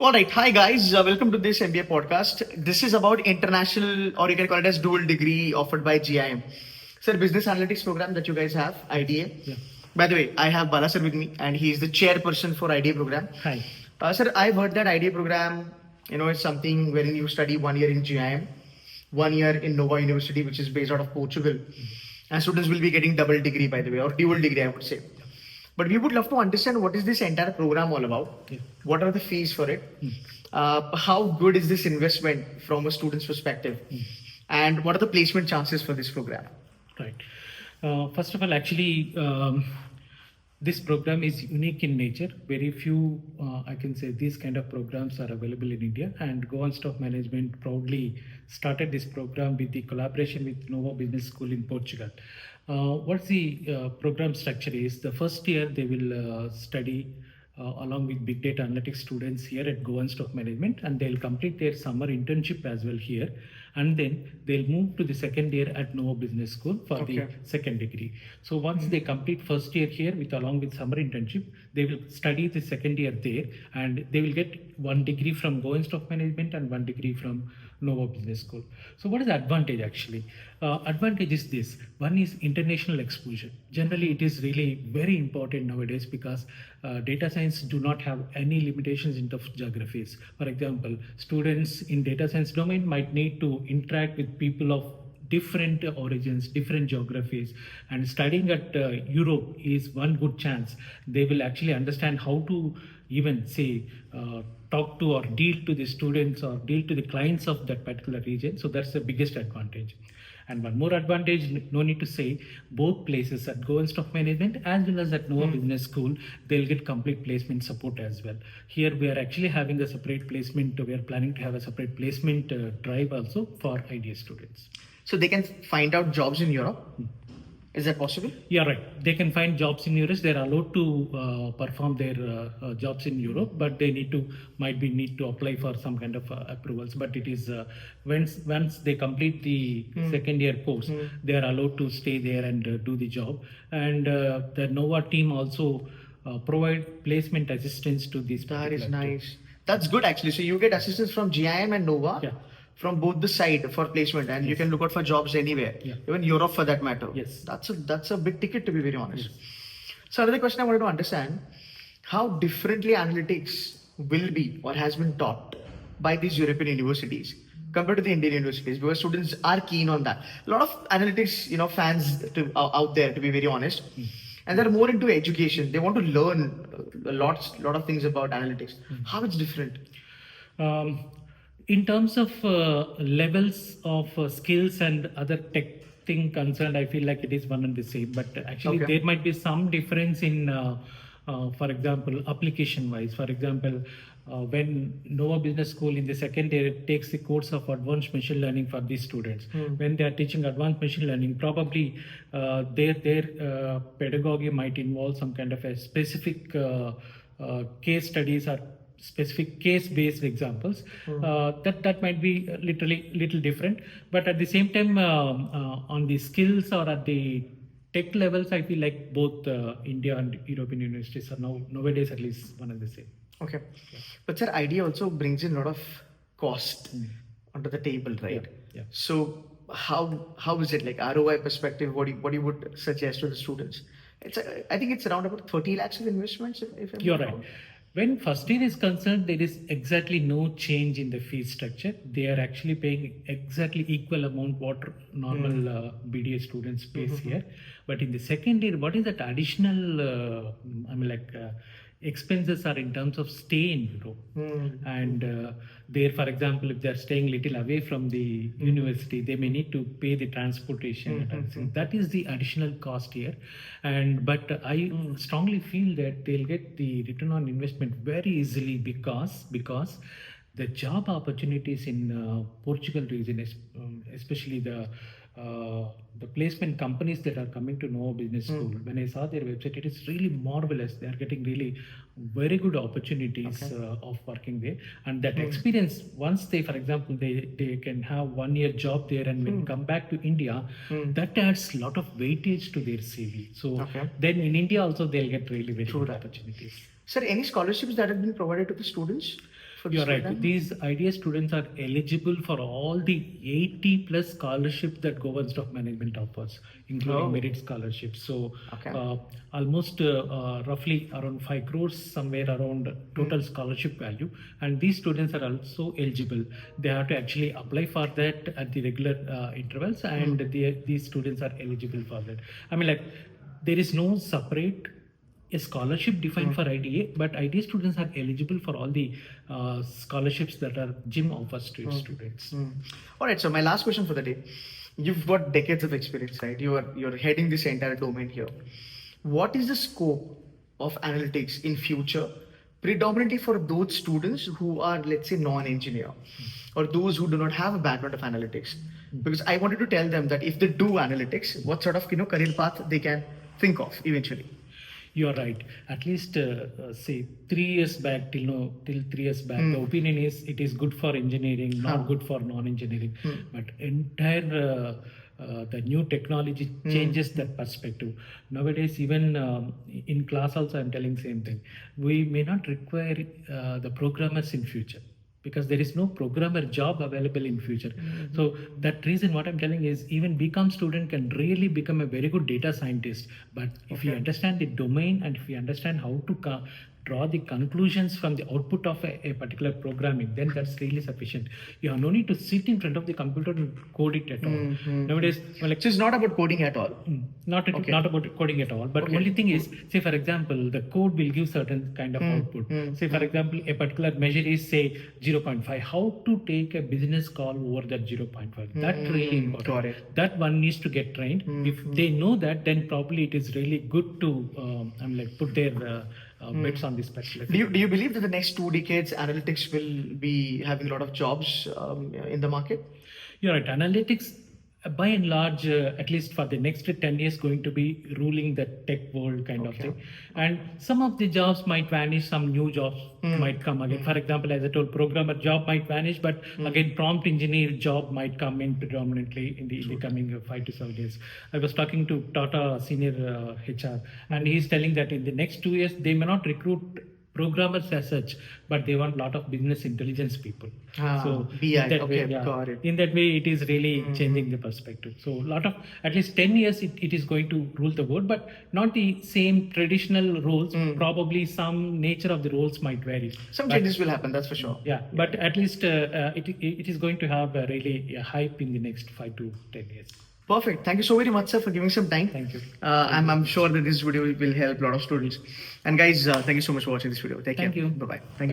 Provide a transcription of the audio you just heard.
All right. Hi, guys. Welcome to this MBA podcast. This is about international, or you can call it as dual degree offered by GIM. Sir, business analytics program that you guys have, IDA. Yeah. By the way, I have Bala sir with me, and he is the chairperson for IDA program. Hi. Sir, I've heard that IDA program, is something wherein you study 1 year in GIM, 1 year in Nova University, which is based out of Portugal. And students will be getting double degree, by the way, or dual degree, I would say. But we would love to understand what is this entire program all about? Yeah. What are the fees for it? How good is this investment from a student's perspective? And what are the placement chances for this program? Right. First of all, actually, this program is unique in nature. Very few, I can say, these kind of programs are available in India. And Quants Stock Management proudly started this program with the collaboration with Nova Business School in Portugal. What's the program structure is, the first year they will study along with big data analytics students here at Quants Stock Management, and they'll complete their summer internship as well here, and then they'll move to the second year at Nova Business School for the second degree. So once they complete first year here with along with summer internship, they will study the second year there, and they will get 1 degree from Quants Stock Management and 1 degree from Nova Business School. So what is the advantage actually? Advantage is this. One is international exposure. Generally, it is really very important nowadays because data science do not have any limitations in terms of geographies. For example, students in data science domain might need to interact with people of different origins, different geographies, and studying at Europe is one good chance. They will actually understand how to even say talk to or deal to the students or deal to the clients of that particular region. So that's the biggest advantage. And one more advantage, no need to say, both places at Quants Stock Management as well as at Nova Business School, they'll get complete placement support as well. Here we are actually having a separate placement. We are planning to have a separate placement drive also for IDA students. So they can find out jobs in Europe? Is that possible? Yeah, right. They can find jobs in Europe. They're allowed to perform their jobs in Europe, but they need to apply for some kind of approvals. But it is once they complete the second year course, they are allowed to stay there and do the job. And the Nova team also provide placement assistance to these. That is nice. That's good actually. So you get assistance from GIM and Nova. Yeah. From both the side for placement, and you can look out for jobs anywhere, even Europe for that matter. Yes. That's a big ticket, to be very honest. Yes. So another question I wanted to understand, how differently analytics will be or has been taught by these European universities compared to the Indian universities, because students are keen on that. A lot of analytics, fans out there, to be very honest, and they're more into education. They want to learn a lot of things about analytics. How it's different? In terms of levels of skills and other tech thing concerned, I feel like it is one and the same. But actually, there might be some difference in, for example, application-wise. For example, when Nova Business School in the second year takes the course of advanced machine learning for these students, when they are teaching advanced machine learning, probably their pedagogy might involve some kind of a specific case studies or specific case-based examples. That might be little different, but at the same time, on the skills or at the tech levels, I feel like both India and European universities are nowadays at least one and the same. Okay, but sir, idea also brings in a lot of cost onto the table, right? Yeah. So how is it like ROI perspective? What you would suggest to the students? I think it's around about 30 lakhs of investments. If I'm You're not right. wrong. When first year is concerned, there is exactly no change in the fee structure. They are actually paying exactly equal amount what normal BDA students pays here. But in the second year, what is that additional, expenses are in terms of stay in Europe. And there, for example, if they are staying little away from the university, they may need to pay the transportation. And everything. That is the additional cost here. But I strongly feel that they'll get the return on investment very easily because the job opportunities in Portugal region, especially the placement companies that are coming to Nova Business School, when I saw their website, it is really marvelous. They are getting really very good opportunities of working there. And that experience, once they, for example, they can have 1 year job there and when come back to India, that adds a lot of weightage to their CV. So then in India also they'll get really very good opportunities. Sir, any scholarships that have been provided to the students for this You're right. program? These IDS students are eligible for all the 80 plus scholarships that Government of Management offers, including Oh. merit scholarships. So Okay. almost roughly around 5 crores, somewhere around total scholarship value. And these students are also eligible. They have to actually apply for that at the regular intervals, and these students are eligible for that. I mean, like, there is no separate a scholarship defined for IDA, but IDA students are eligible for all the scholarships that are GIM offers to its students. All right. So my last question for the day: you've got decades of experience, right? You're heading this entire domain here. What is the scope of analytics in future, predominantly for those students who are, let's say, non-engineer, or those who do not have a background of analytics? Because I wanted to tell them that if they do analytics, what sort of career path they can think of eventually. You are right. At least say 3 years back, till 3 years back, the opinion is it is good for engineering, not good for non-engineering. But entire the new technology changes that perspective. Nowadays, even in class also, I'm telling same thing. We may not require the programmers in future, because there is no programmer job available in future. So that reason, what I'm telling is, even BCom student can really become a very good data scientist. But if you understand the domain, and if you understand how to draw the conclusions from the output of a particular programming, then that's really sufficient. You have no need to sit in front of the computer and code it at all. Nowadays, So it's not about coding at all. not about coding at all, but only thing is, say for example, the code will give certain kind of output. Say for example, a particular measure is say 0.5. How to take a business call over that 0.5? That really important. Got it. That one needs to get trained. If they know that, then probably it is really good to put their bets on this particular. Do you believe that the next 2 decades analytics will be having a lot of jobs in the market? You're right. Analytics, by and large, at least for the next 10 years, going to be ruling the tech world kind of thing. And some of the jobs might vanish, some new jobs might come again. For example, as I told, programmer job might vanish, but again, prompt engineer job might come in predominantly in the coming 5 to 7 years. I was talking to Tata senior HR, and he's telling that in the next 2 years, they may not recruit programmers as such, but they want a lot of business intelligence people. So BI, in that okay, way, got it. in that way, it is really changing the perspective. So a lot of, at least 10 years, it is going to rule the world, but not the same traditional roles. Probably some nature of the roles might vary. Some changes will happen, that's for sure. Yeah, but at least it is going to have a really a hype in the next 5 to 10 years. Perfect. Thank you so very much, sir, for giving some time. Thank you. I'm sure that this video will help a lot of students. And guys, thank you so much for watching this video. Take care. Thank you. Bye-bye. Thank you.